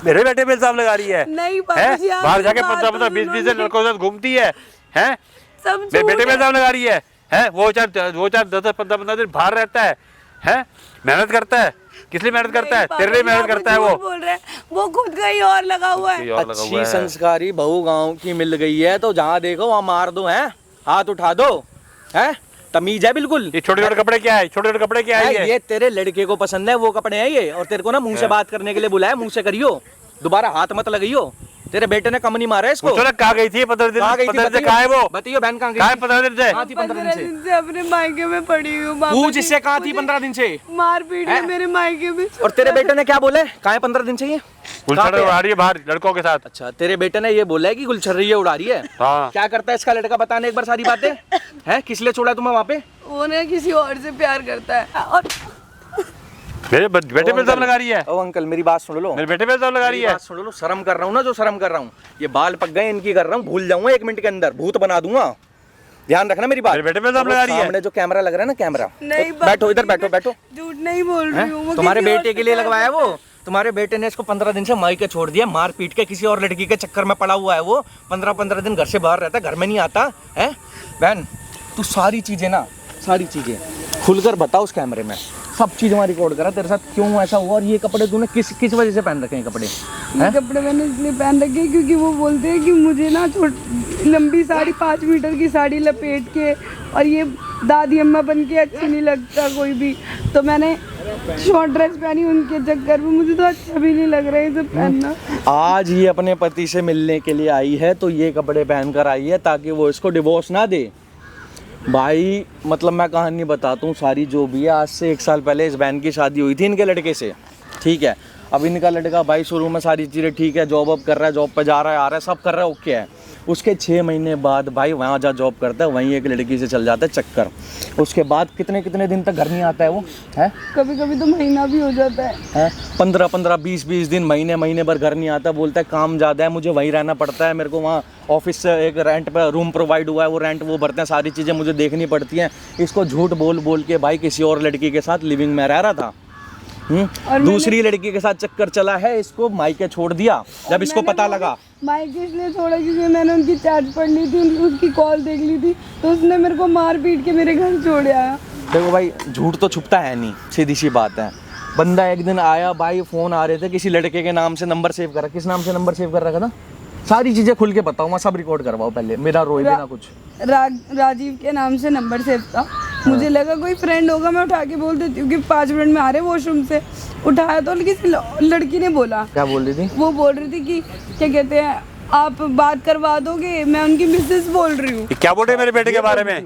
मेरे बेटे पे इल्जाम लगा रही है? नहीं पापा जी, बाहर जाके 15-15 20-20 लड़कों के साथ घूमती है सब मेरे बेटे पे इल्जाम लगा रही है? वो चार 10-10 15-15 दिन बाहर रहता है मेहनत करता है। किस लिए मेहनत करता है? तेरे लिए मेहनत करता है। वो बोल रहे हैं, वो खुद कहीं और लगा हुआ है। अच्छी संस्कारी बहू गांव की मिल गई है तो जहाँ देखो वहाँ मार दो, हैं हाथ उठा दो, हैं तमीज है बिल्कुल। ये छोटे छोटे कपड़े क्या है? छोटे छोटे कपड़े क्या है? ये तेरे लड़के को पसंद है वो कपड़े हैं ये, और तेरे को ना मुंह से बात करने के लिए बुलाया, मुंह से करियो, दोबारा हाथ मत लगाइयो। तेरे बेटे ने कम नहीं मारा इसको। कहाँ गई थी 15 दिन? 15 दिन कहाँ है वो? बताइए बहन कहाँ गई? 15 दिन से? 15 दिन से अपने मायके में पड़ी हूँ। पूछ इससे कहाँ थी 15 दिन से? मार पीट है मेरे मायके में। और तेरे बेटे ने क्या बोले? कहाँ है 15 दिन से ये? गुलछर्रे उड़ा रही है बाहर लड़कों के साथ। अच्छा, तेरे बेटे ने ये बोला है कि गुलछर्रे उड़ा रही है? हाँ। क्या करता है इसका लड़का? बताने एक बार सारी बातें। है किस लिए छोड़ा तुम्हें वहाँ पे? वो ना किसी और से प्यार करता है। और मेरे बेटे पे इल्जाम लगा रही है। ओ अंकल मेरी बात सुन लो। मेरे बेटे पे इल्जाम लगा रही है। बात सुन लो, शर्म कर रहा हूँ ना, जो शर्म कर रहा हूँ। ये बाल पक गए इनकी कर रहा हूँ, भूल जाऊंगा 1 मिनट के अंदर, भूत बना दूंगा। ध्यान रखना मेरी बात। मेरे बेटे पे इल्जाम लगा रही है। सामने जो कैमरा लग रहा है ना, कैमरा, नहीं तो बैठो इधर, बैठो बैठो। झूठ नहीं बोल रही हूँ। तुम्हारे बेटे के लिए लगवाया वो। तुम्हारे बेटे ने इसको 15 दिन से मायके छोड़ दिया, मार पीट के किसी और लड़की के चक्कर में पड़ा हुआ है वो। 15-15 दिन घर से बाहर रहता है, घर में नहीं आता है। बहन तू सारी चीजें ना, सारी चीजें खुलकर बता उस कैमरे में, सब चीज वहाँ रिकॉर्ड करा तेरे साथ क्यों ऐसा हुआ, और ये कपड़े तूने किस वजह से पहन रखे हैं कपड़े? ये कपड़े मैंने इसलिए पहन रखे क्योंकि वो बोलते हैं कि मुझे ना लंबी साड़ी 5 मीटर की साड़ी लपेट के और ये दादी अम्मा बन के अच्छी नहीं लगता कोई भी, तो मैंने शॉर्ट ड्रेस पहनी उनके चक्कर में। मुझे तो अच्छा भी नहीं लग रहा है ये सब पहनना। आज ये अपने पति से मिलने के लिए आई है तो ये कपड़े पहन कर आई है ताकि वो इसको डिवोर्स ना दे। भाई मतलब मैं कहानी बताता हूँ सारी जो भी है। आज से 1 साल पहले इस बहन की शादी हुई थी इनके लड़के से, ठीक है। अब इनका लड़का भाई शुरू में सारी चीज़ें ठीक है, जॉब वॉब कर रहा है, जॉब पे जा रहा है, आ रहा है, सब कर रहा है, ओके है। उसके 6 महीने बाद भाई वहाँ जहाँ जॉब करता है वहीं एक लड़की से चल जाता है चक्कर। उसके बाद कितने दिन तक घर नहीं आता है वो, है कभी कभी तो महीना भी हो जाता है। 15-15 20-20 दिन, महीने भर घर नहीं आता। बोलता है काम ज़्यादा है, मुझे वहीं रहना पड़ता है, मेरे को वहाँ ऑफिस से एक रेंट पर रूम प्रोवाइड हुआ है, वो रेंट वो भरते हैं, सारी चीज़ें मुझे देखनी पड़ती हैं। इसको झूठ बोल के भाई किसी और लड़की के साथ लिविंग में रह रहा था। दूसरी लड़की के साथ चक्कर चला है, इसको मायके छोड़ दिया जब इसको पता लगा। मायके इसलिए छोड़ा क्योंकि मैंने उनकी चैट पढ़ ली थी, उसकी कॉल देख ली थी, तो उसने मेरे को मार पीट के मेरे घर छोड़ आया। देखो भाई झूठ तो छुपता है नहीं, सीधी सी बात है। बंदा एक दिन आया भाई, फोन आ रहे थे किसी लड़के के नाम से, नंबर सेव करा, किस नाम से नंबर सेव कर रखा था, सारी चीजें खुल के बताओ, मैं सब रिकॉर्ड करवाओ पहले, मेरा रोए बिना कुछ। राजीव के नाम से नंबर सेव था। मुझे लगा कोई फ्रेंड होगा, मैं उठा के बोल देती हूँ कि 5 मिनट में आ रहे वॉशरूम से। उठाया तो किसी लड़की ने बोला, क्या बोल रही थी वो? बोल रही थी कि क्या कहते हैं आप बात करवा दोगे, मैं उनकी मिसेस बोल रही हूँ। क्या बोले मेरे बेटे के बारे में?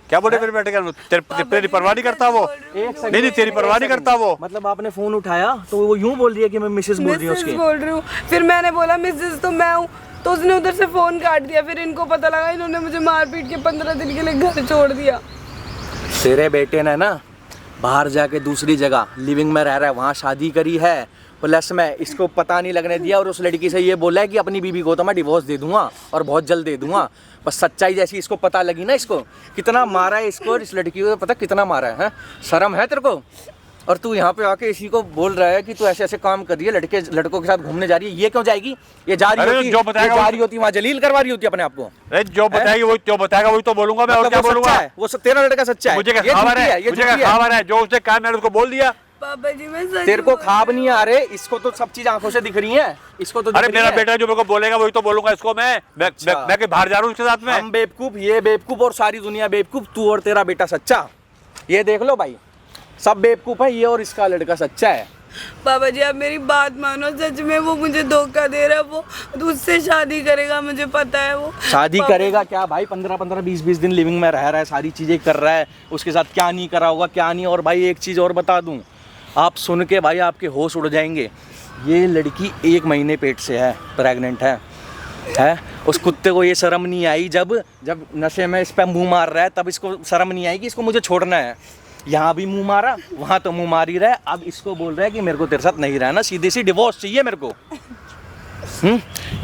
क्या बोले मेरे बेटे का? तेरी परवाह नहीं करता वो? नहीं तेरी परवाह नहीं करता वो। मतलब आपने फोन उठाया तो वो यूं बोल रही है कि मैं मिसेस बोल रही हूँ उसकी। बोल रही हूँ। फिर मैंने बोला मिसेस तो मैं हूँ, तो उसने उधर से फोन काट दिया। फिर इनको पता लगा, इन्होंने मुझे मार पीट के 15 दिन के लिए घर छोड़ दिया। तेरे बेटे ने ना बाहर जाके दूसरी जगह लिविंग में रह रहा है, वहाँ शादी करी है, प्लस में इसको पता नहीं लगने दिया, और उस लड़की से ये बोला है कि अपनी बीवी को तो मैं डिवोर्स दे दूंगा और बहुत जल्द दे दूंगा। बस सच्चाई जैसी इसको पता लगी ना, इसको कितना मारा है इसको, और इस लड़की को पता कितना मारा है? शर्म है तेरे को? और तू यहाँ पे आके इसी को बोल रहा है कि तू ऐसे काम कर रही है, लड़कों के साथ घूमने जा रही है। ये क्यों जाएगी? ये जा रही होती, जो बताएगा जा रही होती, वहाँ जलील करवा रही होती अपने आप को। जो बताएगी वही तो बताएगा, वही तो बोलूंगा मैं। और क्या बोलूंगा? वो तेरा लड़का सच्चा है, मुझे क्या खबर है? मुझे क्या खबर है? जो उसने कहा मैंने उसको बोल दिया। पापा जी मैं सच तेरे को ख्वाब नहीं आ रहे, इसको तो सब चीज आंखों से दिख रही है, इसको तो। अरे मेरा बेटा जो मेरे को बोलेगा वही तो बोलूंगा इसको मैं कहीं बाहर जा रहा हूँ उसके साथ में। हम बेवकूफ, ये बेवकूफ और सारी दुनिया बेवकूफ, तू और तेरा बेटा सच्चा। ये देख लो भाई, सब बेवकूफ है, ये और इसका लड़का सच्चा है। पापा जी आप मेरी बात मानो, सच में वो मुझे धोखा दे रहा है। वो उससे शादी करेगा, मुझे पता है। वो शादी करेगा क्या भाई? 15-15 20-20 दिन लिविंग में रह रहा है, सारी चीजें कर रहा है, उसके साथ क्या नहीं करा होगा, क्या नहीं। और भाई एक चीज और बता दूं, आप सुन के भाई आपके होश उड़ जाएंगे। ये लड़की 1 महीने पेट से है, प्रेग्नेंट है। उस कुत्ते को ये शर्म नहीं आई जब नशे में इस पर मुंह मार रहा है, तब इसको शर्म नहीं आई कि इसको मुझे छोड़ना है। यहाँ भी मुंह मारा, वहाँ तो मुंह मार ही रहा है। अब इसको बोल रहा है कि मेरे को तेरे साथ नहीं रहना, सीधी सी डिवोर्स चाहिए मेरे को।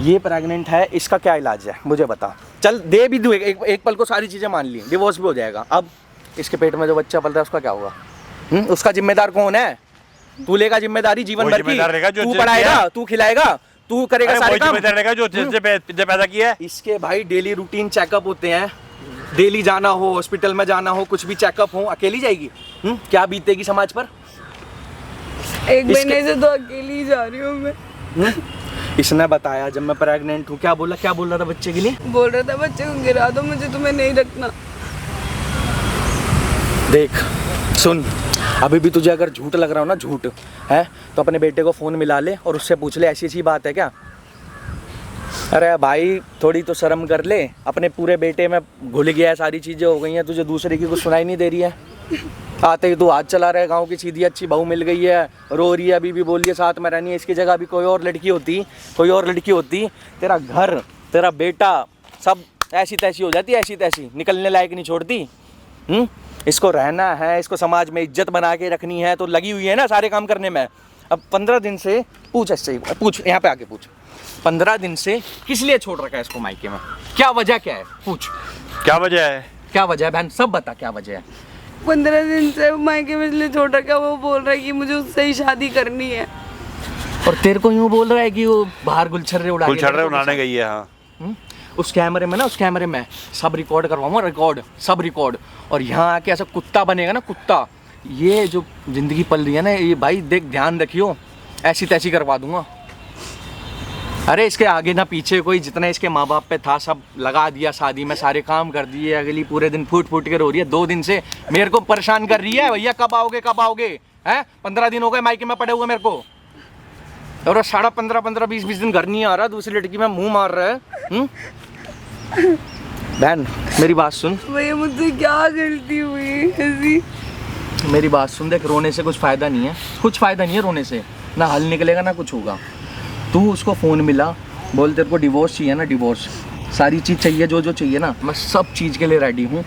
ये प्रेग्नेंट है, इसका क्या इलाज है मुझे बता। चल दे भी दूँ, एक पल को सारी चीज़ें मान ली, डिवोर्स भी हो जाएगा। अब इसके पेट में जो बच्चा पल रहा है उसका क्या होगा? उसका जिम्मेदार कौन है? तू लेगा जिम्मेदारी जीवन वो भर की, जिम्मेदार रहेगा जो तू जिससे पढ़ाएगा, किया। तू खिलाएगा, तू करेगा अरे सारे वही काम। जिम्मेदार रहेगा जो जिससे पैदा किया है। इसके भाई डेली रूटीन चेकअप होते हैं, डेली जाना हो, हॉस्पिटल में जाना हो, कुछ भी चेकअप हो, अकेली जाएगी? क्या बीतेगी समाज पर? एक महीने से तो अकेली ही जा रही हूँ मैं। इसने बताया जब मैं प्रेग्नेंट हूँ, क्या बोला, क्या बोल रहा था बच्चे के लिए? बोल रहा था बच्चे को गिरा दो, मुझे तुम्हें नहीं रखना। देख सुन, अभी भी तुझे अगर झूठ लग रहा हो ना, झूठ है, तो अपने बेटे को फ़ोन मिला ले और उससे पूछ ले ऐसी ऐसी बात है क्या। अरे भाई थोड़ी तो शर्म कर ले, अपने पूरे बेटे में घुल गया है, सारी चीज़ें हो गई हैं, तुझे दूसरे की कुछ सुनाई नहीं दे रही है। आते ही तू हाथ चला रहा है, गाँव की सीधी अच्छी बहू मिल गई है, रो रही है, अभी भी बोल रही है साथ में रहनी है। इसकी जगह अभी कोई और लड़की होती, कोई और लड़की होती, तेरा घर, तेरा बेटा सब ऐसी तैसी हो जाती, ऐसी तैसी, निकलने लायक नहीं छोड़ती। इसको रहना है, इसको समाज में इज्जत बना के रखनी है, तो लगी हुई है ना सारे काम करने में। अब 15 दिन से पूछ, ऐसे पूछ, यहाँ पे आके पूछ, 15 दिन से किस लिए छोड़ रखा है इसको मायके में? क्या वजह क्या है? पूछ, क्या वजह है? क्या वजह है बहन, सब बता क्या वजह है। 15 दिन से मायके में इसलिए छोड़ रखा, वो बोल रहा है कि मुझे उससे ही शादी करनी है। और तेरे को यूँ बोल रहा है कि वो बाहर गुलछर्रे उड़ाने गई है। हाँ उस कैमरे में ना, उस कैमरे में सब रिकॉर्ड करवाऊंगा, रिकॉर्ड, सब रिकॉर्ड। और यहाँ आके ऐसा कुत्ता बनेगा ना, कुत्ता, ये जो जिंदगी पल रही है ना, ये भाई देख ध्यान रखियो, ऐसी तैसी करवा दूंगा। अरे इसके आगे ना पीछे कोई, जितना इसके माँ बाप पे था सब लगा दिया शादी में, सारे काम कर दिए। अगली पूरे दिन फूट फूट के रो रही है, 2 दिन से मेरे को परेशान कर रही है, भैया कब आओगे कब आओगे, हैं 15 दिन हो गए मायके में पड़े हुए मेरे को, और 15.5 20 दिन घर नहीं आ रहा, दूसरी लड़की में मुंह मार रहा है। बहन मेरी बात सुन, भैया मुझसे क्या गलती हुई ऐसी? मेरी बात सुन, देख रोने से कुछ फ़ायदा नहीं है, कुछ फ़ायदा नहीं है रोने से, ना हल निकलेगा ना कुछ होगा। तू उसको फ़ोन मिला, बोल तेरे को डिवोर्स चाहिए ना, डिवोर्स, सारी चीज़ चाहिए, जो जो चाहिए ना, मैं सब चीज़ के लिए रेडी हूँ।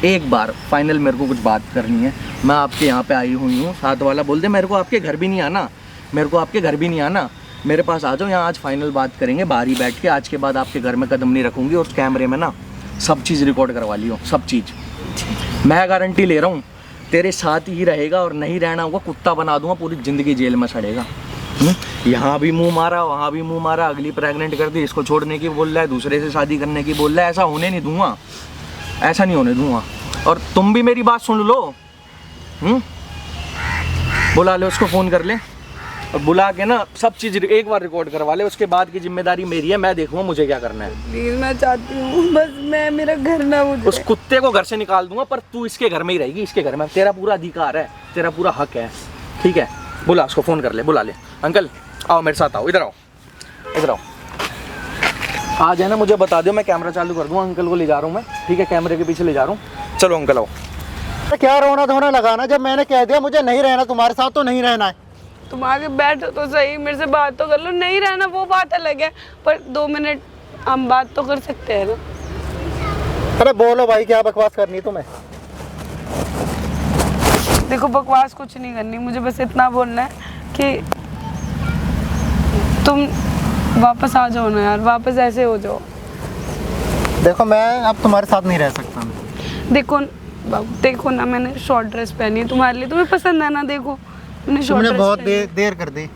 एक बार फाइनल मेरे को कुछ बात करनी है, मैं आपके यहाँ पे आई हुई हूँ, साथ वाला बोल दे मेरे को आपके घर भी नहीं आना, मेरे को आपके घर भी नहीं आना, मेरे पास आ जाओ, यहाँ आज फाइनल बात करेंगे बाहर ही बैठ के, आज के बाद आपके घर में कदम नहीं रखूँगी। और कैमरे में ना सब चीज़ रिकॉर्ड करवा लियो, सब चीज़, मैं गारंटी ले रहा हूँ तेरे साथ ही रहेगा, और नहीं रहना होगा कुत्ता बना दूंगा, पूरी ज़िंदगी जेल में सड़ेगा। यहाँ भी मुंह मारा, वहाँ भी मुंह मारा, अगली प्रेग्नेंट कर दी, इसको छोड़ने की बोल रहा है, दूसरे से शादी करने की बोल रहा है। ऐसा होने नहीं दूंगा, ऐसा नहीं होने दूंगा। और तुम भी मेरी बात सुन लो, बुला ले उसको, फ़ोन कर ले, और बुला के ना सब चीज़ एक बार रिकॉर्ड करवा ले, उसके बाद की जिम्मेदारी मेरी है, मैं देखूंगा मुझे क्या करना है। प्लीज मैं चाहती हूँ बस, मैं, मेरा घर ना मुझे। उस कुत्ते को घर से निकाल दूंगा, पर तू इसके घर में ही रहेगी, इसके घर में तेरा पूरा अधिकार है, तेरा पूरा हक है, ठीक है? बुला उसको, फ़ोन कर ले, बुला ले। अंकल आओ मेरे साथ, आओ, इधर आओ, इधर आओ, आ जाए ना, मुझे बता दो, मैं कैमरा चालू कर दूँगा, अंकल को ले जा रहा हूँ मैं, ठीक है? कैमरे के पीछे ले जा रहा हूँ, चलो अंकल आओ। क्या रोना धोना लगाना, जब मैंने कह दिया मुझे नहीं रहना तुम्हारे साथ तो नहीं रहना है। तुम आगे बैठो तो सही, मेरे से बात तो कर लो। नहीं रहना वो बात अलग है, पर 2 मिनट हम बात तो कर सकते हैं ना। अरे बोलो भाई, क्या बकवास करनी तुम्हें? देखो बकवास कुछ नहीं करनी, मुझे बस इतना बोलना है कि तुम वापस आ जाओ ना यार, वापस ऐसे हो जाओ। देखो मैं अब तुम्हारे साथ नहीं रह सकता। देखो देखो ना, मैंने शॉर्ट ड्रेस पहनी है तुम्हारे लिए, तुम्हें पसंद है ना? देखो मैंने शॉर्ट तुमने ड्रेस बहुत पहनी है। देर कर दी।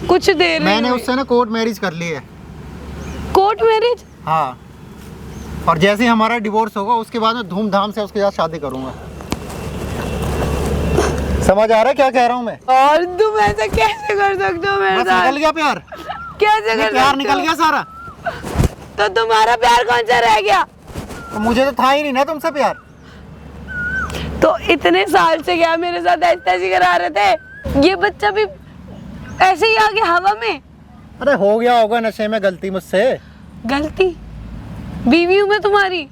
कुछ देर मैंने उससे ना कोर्ट मैरिज कर ली है। Court marriage? हाँ, और जैसे ही हमारा डिवोर्स होगा उसके बाद मैं धूमधाम से उसके साथ शादी करूंगा। समझ आ रहा है क्या कह रहा हूँ मैं? और तुम ऐसा कैसे कर सकते हो मेरे बस साथ? निकल गया प्यार, कैसे कर प्यार सकते निकल हो? गया सारा। तो तुम्हारा प्यार कौन सा रह गया? तो मुझे तो था ही नहीं ना तुमसे प्यार। तो इतने साल से क्या मेरे साथ ऐसे करा रहे थे? ये बच्चा भी ऐसे ही आ गया हवा में? अरे हो गया होगा नशे में गलती मुझसे। गलती? बीवी हूँ मैं तुम्हारी,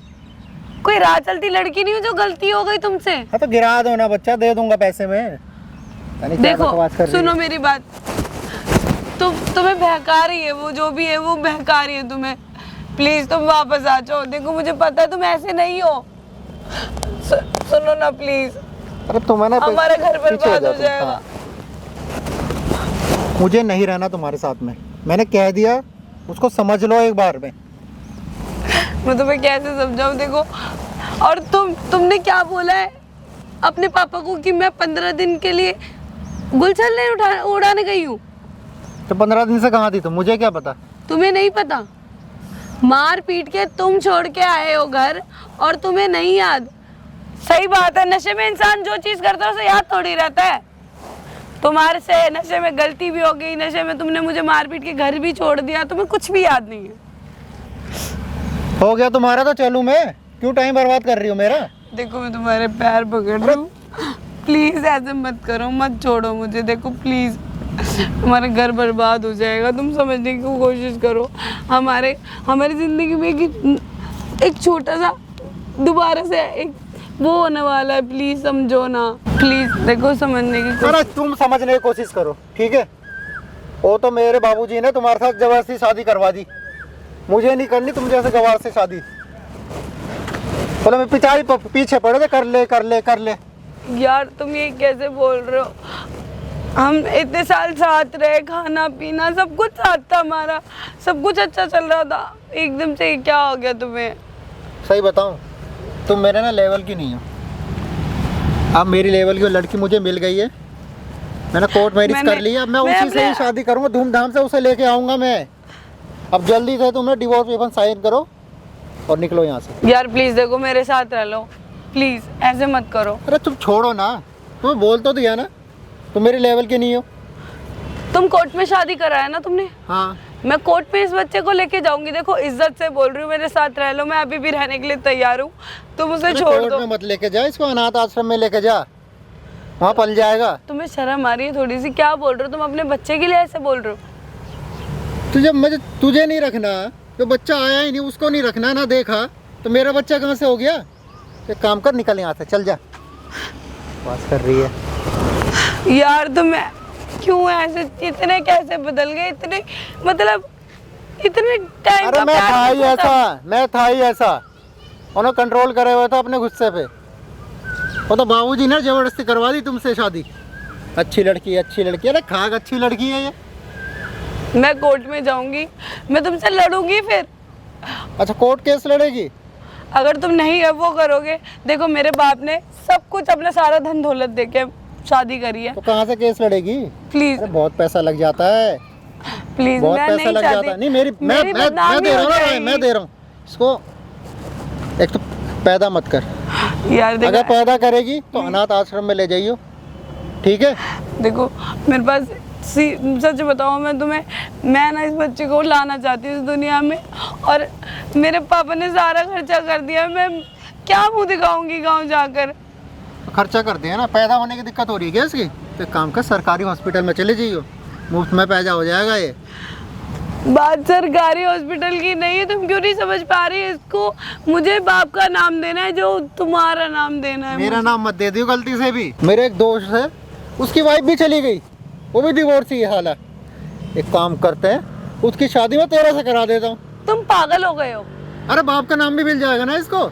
कोई राह चलती लड़की नहीं हूँ जो गलती हो गई तुमसे। हाँ तो गिरा दो ना बच्चा, दे दूंगा पैसे में। देखो सुनो मेरी बात, तुम्हें बहका रही है वो, जो भी है वो बहका रही है तुम्हें। प्लीज तुम वापस आ जाओ, देखो मुझे पता है तुम ऐसे नहीं हो। सुनो ना प्लीज, अरे तुम्हें ना हमारा घर बर्बाद हो जाएगा। हाँ। मुझे नहीं रहना तुम्हारे साथ में, मैंने कह दिया, उसको समझ लो एक बार में। मैं तुम्हें कैसे समझाऊं? देखो, और तुमने क्या बोला है अपने पापा को कि मैं 15 दिन के लिए गुलशन ने उड़ाने गई हूँ। तो 15 दिन से कहाँ थी तुम, मुझे क्या पता। तुम्हें नहीं पता, मार पीट के तुम छोड़ के आए हो घर और तुम्हें नहीं याद। सही बात है, नशे में इंसान जो चीज करता है उसे याद थोड़ी रहता है। तुम्हारे से नशे में गलती भी हो गई, नशे में तुमने मुझे मार पीट के घर भी छोड़ दिया, तुम्हें कुछ भी याद नहीं है। हो गया तुम्हारा तो चलूं मैं, क्यों टाइम बर्बाद कर रही हो मेरा। देखो मैं तुम्हारे पैर पकड़ रही हूँ, प्लीज ऐसे मत करो, मत छोड़ो मुझे। देखो प्लीज, हमारा घर बर्बाद हो जाएगा, तुम समझने की कोशिश करो। हमारी जिंदगी में एक छोटा सा दोबारा से एक वो होने वाला है, प्लीज समझो ना, प्लीज। देखो समझने की अरे तुम समझने की कोशिश करो, ठीक है। वो तो मेरे बाबूजी ने तुम्हारे साथ जबरदस्ती शादी करवा दी, मुझे नहीं करनी तुम जैसे गवार से शादी। बोले मैं पीछे पड़े थे, कर ले कर ले कर ले। यार तुम ये कैसे बोल रहे हो, हम इतने साल साथ रहे, खाना पीना सब कुछ साथ था हमारा, सब कुछ अच्छा चल रहा था, एकदम से क्या हो गया तुम्हें। सही बताऊं, तुम मेरे ना लेवल की नहीं हो। अब मेरी लेवल की लड़की मुझे मिल गई है, मैंने कोर्ट मैरिज कर ली है, अब मैं उसी से ही शादी करूंगा, धूमधाम से उसे लेके आऊंगा मैं। अब जल्दी से तुमने डिवोर्स पेपर साइन करो और निकलो यहाँ से। यार प्लीज देखो मेरे साथ रह लो, प्लीज ऐसे मत करो। अरे तुम छोड़ो ना, तुम्हें बोल तो दिया ना तुम मेरे लेवल के नहीं हो। तुम कोर्ट में शादी कराया ना तुमने। हाँ, मैं कोर्ट पे इस बच्चे को लेके जाऊंगी। देखो इज्जत से बोल रही हूँ, मेरे साथ रह लो, मैं अभी भी रहने के लिए तैयार हूँ, तुम उसे छोड़ कोर्ट दो। में मत लेके जा इसको, अनाथ आश्रम में लेके जा, वहाँ पल जाएगा। तुम्हें शर्म आ रही है थोड़ी सी, क्या बोल रहे हो तुम, अपने बच्चे के लिए ऐसे बोल रहे हो। तुझे नहीं रखना, जो बच्चा आया ही नहीं उसको नहीं रखना ना, देखा तो मेरा बच्चा कहाँ से हो गया। एक काम कर, निकल यहाँ से, चल जा। बात कर रही है यार तुम क्यों ऐसे, इतने कैसे बदल गए, इतने मतलब इतने टाइम। अरे मैं था ही ऐसा, उन्होंने कंट्रोल करे हुआ था अपने गुस्से पे। वो तो बाबूजी ने जबरदस्ती करवा दी तुमसे शादी। अच्छी लड़की, अरे खाक अच्छी लड़की है ये। मैं कोर्ट में जाऊंगी, मैं तुमसे लड़ूंगी फिर। अच्छा, कोर्ट केस लड़ेगी? अगर तुम नहीं अब वो करोगे, देखो मेरे बाप ने सब कुछ अपना सारा धन दौलत देके शादी करी है। तो कहाँ से केस लड़ेगी? प्लीज बहुत पैसा लग जाता है, प्लीज, बहुत मैं पैसा नहीं लग जाता है। नहीं मैं दे रहा हूँ इसको। एक तो पैदा मत कर यार, अगर पैदा करेगी तो अनाथ आश्रम में ले जाइयो, ठीक है। देखो मेरे पास सच बताऊँ मैं तुम्हें, मैं ना इस बच्चे को लाना चाहती हूँ इस दुनिया में, और मेरे पापा ने सारा खर्चा कर दिया, मैं क्या मुंह दिखाऊंगी गांव जाकर। खर्चा करते हैं ना, पैदा होने की दिक्कत हो रही है क्या इसकी? तो एक काम कर, सरकारी हॉस्पिटल में चले जाइयो, मुफ्त में पैदा हो जाएगा ये। बात सरकारी हॉस्पिटल की नहीं है, तुम क्यों नहीं समझ पा रही है इसको। मुझे बाप का नाम देना है, जो तुम्हारा नाम देना है। मेरा नाम मत दे दियो गलती से भी। मेरे एक दोस्त है, उसकी वाइफ भी चली गई, वो भी डिवोर्स ही हाल है। एक काम करते हैं, उसकी शादी में तेरा से करा देता हूँ। तुम पागल हो गए हो। अरे बाप का नाम भी मिल जाएगा ना इसको।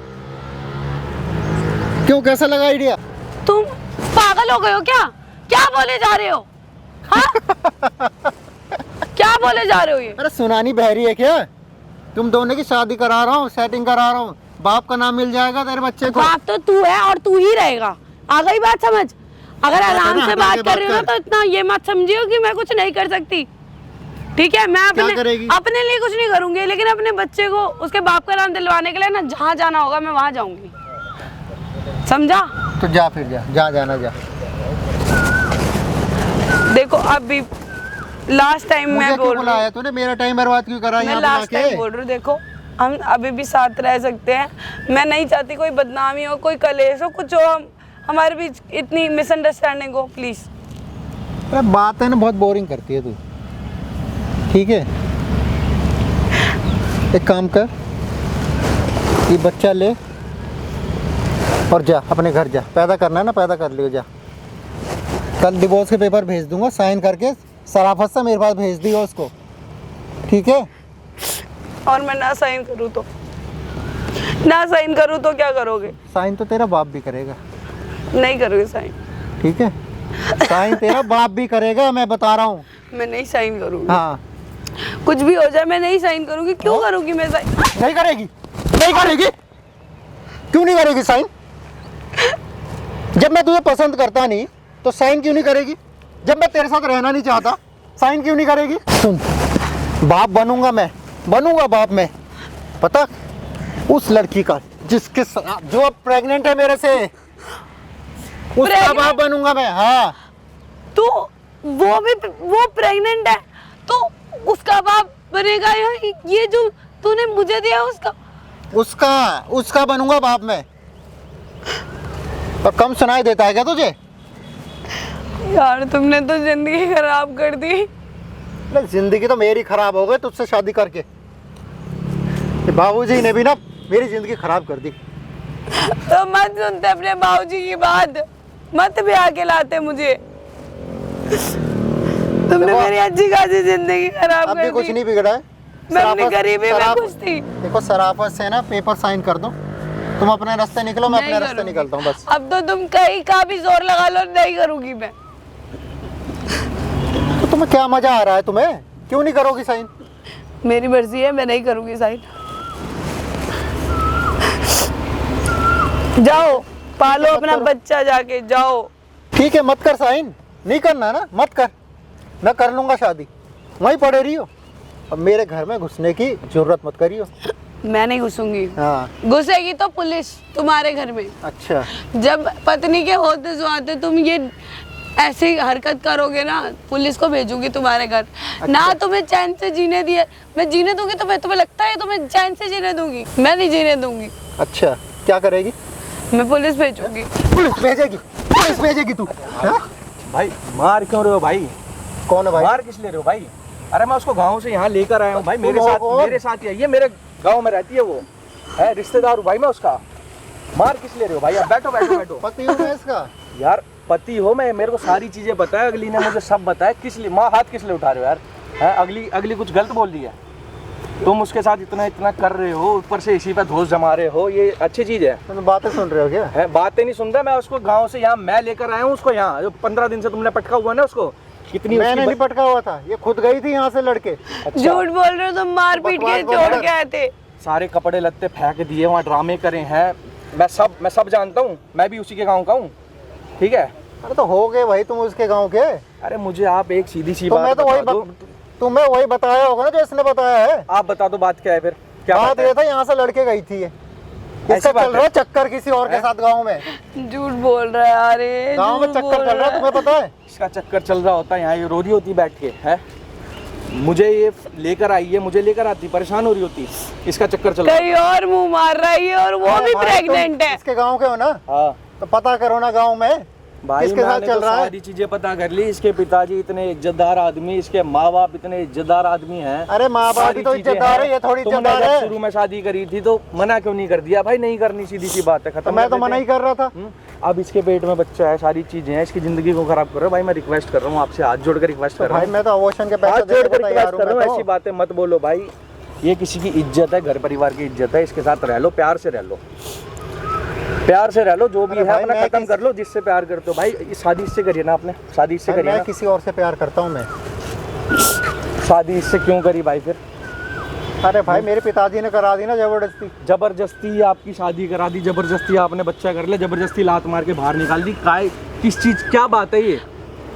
क्यों, कैसा लगा आइडिया? तुम पागल हो गए हो क्या? क्या बोले जा रहे हो? हाँ? क्या बोले जा रहे हो ये? अरे सुनानी बहरी है क्या? तुम दोनों की शादी करा रहा हूँ, सेटिंग करा रहा हूँ, बाप का नाम मिल जाएगा तेरे बच्चे को। बाप तो तू है और तू ही रहेगा, आ गई बात समझ। अगर आराम से बात कर रही हो तो इतना ये मत समझियो कि मैं कुछ नहीं कर सकती, ठीक है। मैं अपने लिए कुछ नहीं करूंगी, लेकिन अपने बच्चे को उसके बाप का नाम दिलवाने के लिए ना, जहाँ जाना होगा मैं वहाँ जाऊंगी, समझा? तो जा, फिर जा जाना जा। देखो अभी लास्ट टाइम मैं बोल रही हूँ, तूने मेरा टाइम बर्बाद क्यों करा यहाँ बुला के? लास्ट टाइम बोल रही हूँ, देखो हम अभी भी साथ रह सकते हैं। मैं नहीं चाहती कोई बदनामी हो, कोई कलेश हो, कुछ हो, हमारे बीच इतनी मिसअंडरस्टैंडिंग हो, प्लीज। अरे बात है ना, बहुत बोरिंग करती है तू, ठीक है। एक काम कर, ये बच्चा ले और जा अपने घर जा, पैदा करना है ना, पैदा कर लियो, जा। कल डिवोर्स के पेपर भेज दूंगा, साइन करके सराफत से मेरे पास भेज दियो उसको, ठीक है। और मैं ना साइन करूँ तो क्या करोगे? साइन तो तेरा बाप भी करेगा। नहीं करोगे साइन, ठीक है। साइन तेरा बाप भी करेगा, मैं बता रहा हूँ। मैं नहीं साइन करूँगी। हाँ, कुछ भी हो जाए मैं नहीं साइन करूँगी। क्यों करूँगी मैं साइन? नहीं करेगी? क्यों नहीं करेगी साइन? जब मैं तुझे पसंद करता नहीं तो साइन क्यों नहीं करेगी? जब मैं तेरे साथ रहना नहीं चाहता साइन क्यों नहीं करेगी तुम? बाप बनूंगा मैं, बनूंगा बाप मैं, पता उस लड़की का जिसके जो अब प्रेग्नेंट है मेरे से, उसका बाप बनूंगा मैं। हाँ तो वो प्रेग्नेंट है तो उसका बाप बनेगा, या ये जो तूने मुझे दिया उसका बनूंगा बाप मैं। और कम सुनाई देता है क्या तुझे? यार तुमने तो जिंदगी खराब कर दी। जिंदगी तो मेरी खराब हो गई तुझसे शादी करके। बाबूजी ने भी ना मेरी जिंदगी खराब कर दी। तो मत सुनते अपने बाबूजी की बात, मत भी आके लाते मुझे। तुमने मेरी अच्छी खासी जिंदगी खराब कर दी। कुछ नहीं बिगड़ा है, मैं अपनी गरीबी में खुश थी। देखो सराफत से ना पेपर साइन कर दो, तुम अपने रास्ते निकलो, मैं अपने रास्ते निकलता हूँ बस। अब तो तुम कहीं का भी जोर लगा लो, नहीं करूंगी मैं। तो तुम्हें क्या मजा आ रहा है? तुम्हें क्यों नहीं करोगी साइन? मेरी मर्जी है, मैं नहीं करूंगी साइन। जाओ पालो अपना बच्चा, जाके जाओ। ठीक है मत कर साइन, नहीं करना ना मत कर, मैं कर लूंगा शादी, वहीं पड़े रहियो। अब मेरे घर में घुसने की जरूरत मत करियो। मैं नहीं घुसूंगी। हाँ घुसेगी तो पुलिस तुम्हारे घर में। अच्छा, जब पत्नी के होते सुहाते तुम ये ऐसी हरकत करोगे ना, पुलिस को भेजूंगी तुम्हारे घर। ना तुम्हें चैन से जीने दिए, मैं जीने दूंगी तो मैं, तुम्हें लगता है तुम्हें चैन से जीने दूंगी? मैं नहीं जीने दूंगी। अच्छा क्या करेगी? मैं पुलिस भेजूंगी। पुलिस भेजेगी तू? हाँ? भाई मार क्यों रहे हो भाई? कौन है भाई? मार किस ले रहे हो भाई? अरे मैं उसको गांव से यहाँ लेकर आया हूँ भाई, मेरे साथ ही है ये, मेरे गांव में रहती है वो, है रिश्तेदार हूँ भाई मैं उसका। मार किस ले रहे हो भाई? अब बैठो बैठो बैठो। पति हूँ मैं इसका। यार पति हो मैं, मेरे को सारी चीजें बताया, अगली ने मुझे सब बताया। किस लिए माँ हाथ किस लिए उठा रहे हो यार? है अगली कुछ गलत बोल रही है? तुम उसके साथ इतना कर रहे हो, ऊपर से इसी पे धोस जमा रहे हो, ये अच्छी चीज है? तुम बातें सुन रहे हो क्या? है बातें नहीं सुन रहा मैं, उसको गांव से यहाँ मैं लेकर आया हूँ उसको, यहाँ जो 15 दिन से तुमने पटका हुआ ना उसको, कितनी मैंने नहीं पटका हुआ था, ये खुद गई थी यहाँ से लड़के। अच्छा। झूठ बोल रहे हो तुम, मार पीट के छोड़ के आए थे। सारे कपड़े लत्ते फेंक दिए, वहाँ ड्रामे करे हैं, मैं सब जानता हूँ, मैं भी उसी के गाँव का हूँ, ठीक है? अरे तो हो गए भाई तुम उसके गांव के। अरे मुझे आप एक सीधी सी बात तुम्हें वही बताया होगा ना जो इसने बताया है। आप बता दो बात क्या है फिर? क्या बात ये था यहाँ से लड़के गई थी ये, इसका चल रहा है चक्कर किसी और के साथ गांव में। झूठ बोल रहा है यार, ये गांव में चक्कर चल रहा है, तुम्हें पता है? इसका चक्कर चल रहा होता है यहाँ, ये रो रही होती बैठ के, है मुझे ये लेकर आई है, मुझे लेकर आती, परेशान हो रही होती, इसका चक्कर चल रहा कहीं और मुंह मार रहा है और वो भी प्रेग्नेंट है। इसके गांव के हो ना? हाँ तो पता करो ना गांव में भाई, किसके साथ चल रहा है। सारी चीजें पता कर ली, इसके पिताजी इतने इज्जतदार आदमी, इसके माँ बाप इतने इज्जतदार आदमी हैं। अरे माँ बाप भी तो इज्जतदार है, ये थोड़ी इज्जतदार है। शुरू में शादी करी थी तो मना क्यों नहीं कर दिया भाई? नहीं करनी, सीधी सी बात है, खत्म। मैं तो मना ही कर रहा था। अब इसके पेट में बच्चा है, सारी चीजें हैं, इसकी जिंदगी को खराब कर रहे हो भाई। मैं रिक्वेस्ट कर रहा हूँ आपसे, हाथ जोड़कर रिक्वेस्ट कर रहा हूँ भाई। मैं तो अबॉर्शन के पैसे देने को तैयार हूं। ऐसी बातें मत बोलो भाई, ये किसी की इज्जत है, घर परिवार की इज्जत है, इसके साथ रह लो, प्यार से रह लो, प्यार से रह लो, जो भी है अपना खत्म कर लो, जिससे प्यार करते हो भाई। शादी इससे करिए ना आपने, शादी इससे करिए ना। मैं किसी और से प्यार करता हूँ मैं। शादी इससे क्यों करी भाई फिर? अरे भाई मेरे पिताजी ने करा दी ना जबरदस्ती। जबरदस्ती आपकी शादी करा दी, जबरदस्ती आपने बच्चा कर लिया, जबरदस्ती लात मार के बाहर निकाल दी, काय किस चीज, क्या बात है ये?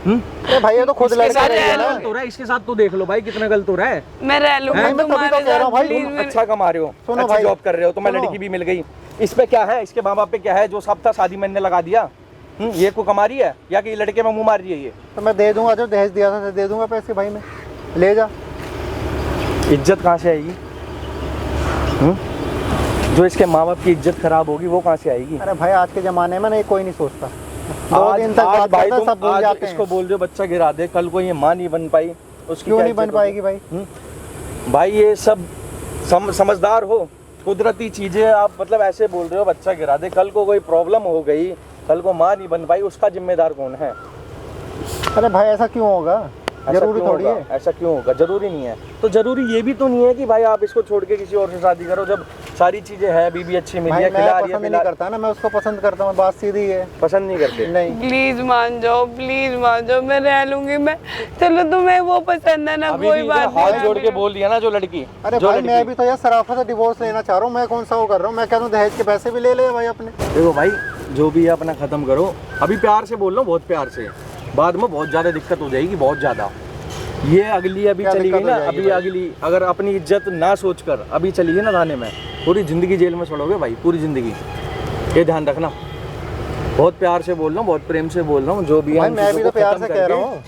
अरे भाई ये तो खुद लड़का है ना। गलत हो रहा है, इसके साथ तो देख लो भाई कितना गलत हो रहा है। मैं रह लूंगा, मैं तभी तो कह रहा हूँ भाई, तुम अच्छा कमा रहे हो, सुनो अच्छी भाई, जॉब कर रहे हो, तुम्हें लड़की भी मिल गई, इस पे क्या है? इसके माँ बाप पे क्या है? जो सब था शादी में इन्होंने लगा दिया। ये को कमा रही है या कि लड़के में मुंह मार रही है? ये तो मैं दे दूंगा, जो दहेज दिया था दे दूंगा पैसे भाई, मैं ले जा। इज्जत कहाँ से आएगी? जो इसके माँ बाप की इज्जत खराब होगी वो कहाँ से आएगी? अरे भाई आज के जमाने में नहीं, कोई नहीं सोचता। आज दिन तक बात भाई करता, तुम सब भूल आज जाते हैं। इसको बोल रहे हो बच्चा गिरा दे, कल को ये माँ नहीं बन पाई, उसकी क्यों क्या नहीं बन इज्जत पाएगी भाई? भाई ये सब समझदार हो, कुदरती चीजें आप मतलब ऐसे बोल रहे हो बच्चा गिरा दे, कल को कोई प्रॉब्लम हो गई, कल को माँ नहीं बन पाई, उसका जिम्मेदार कौन है? अरे भाई ऐसा क्यों होगा? जरूरी थोड़ी है। ऐसा क्यों होगा? जरूरी नहीं है। तो जरूरी ये भी तो नहीं है कि भाई आप इसको छोड़ के किसी और से शादी करो, जब सारी चीजें हैं, बीबी अच्छी मिली है, खिला रही है, पसंद नहीं करता ना, मैं उसको पसंद करता हूँ, बात सीधी है। पसंद नहीं करते? नहीं। प्लीज मान जाओ, प्लीज मान जाओ, मैं रह लूंगी। मैं चलो तुम्हें वो पसंद है ना, कोई बात नहीं। हाथ जोड़ के बोल दिया ना जो लड़की। अरे भाई मैं भी तो यार सराफत से डिवोर्स लेना चाह रहा हूँ, मैं कौन सा वो कर रहा हूँ? मैं कह दूँ दहेज के पैसे भी ले ले भाई अपने। देखो भाई जो भी है अपना खत्म करो, अभी प्यार से बोल लो, बहुत प्यार से, बाद में बहुत ज़्यादा दिक्कत हो जाएगी, बहुत ज़्यादा। ये अगली अभी क्या चली गई दिक्कत ना, हो जाएगी अभी भाई? अगली अगर अपनी इज्जत ना सोच कर अभी चली गई ना थाने में, पूरी ज़िंदगी जेल में छोड़ोगे भाई, पूरी ज़िंदगी। ये ध्यान रखना। बहुत प्यार से बोल रहा हूँ, बहुत प्रेम से बोल रहा हूँ, जो भी है भाई उन मैं भी चीज़ों तो को प्यार खत्म से कह रहा करके- हूँ,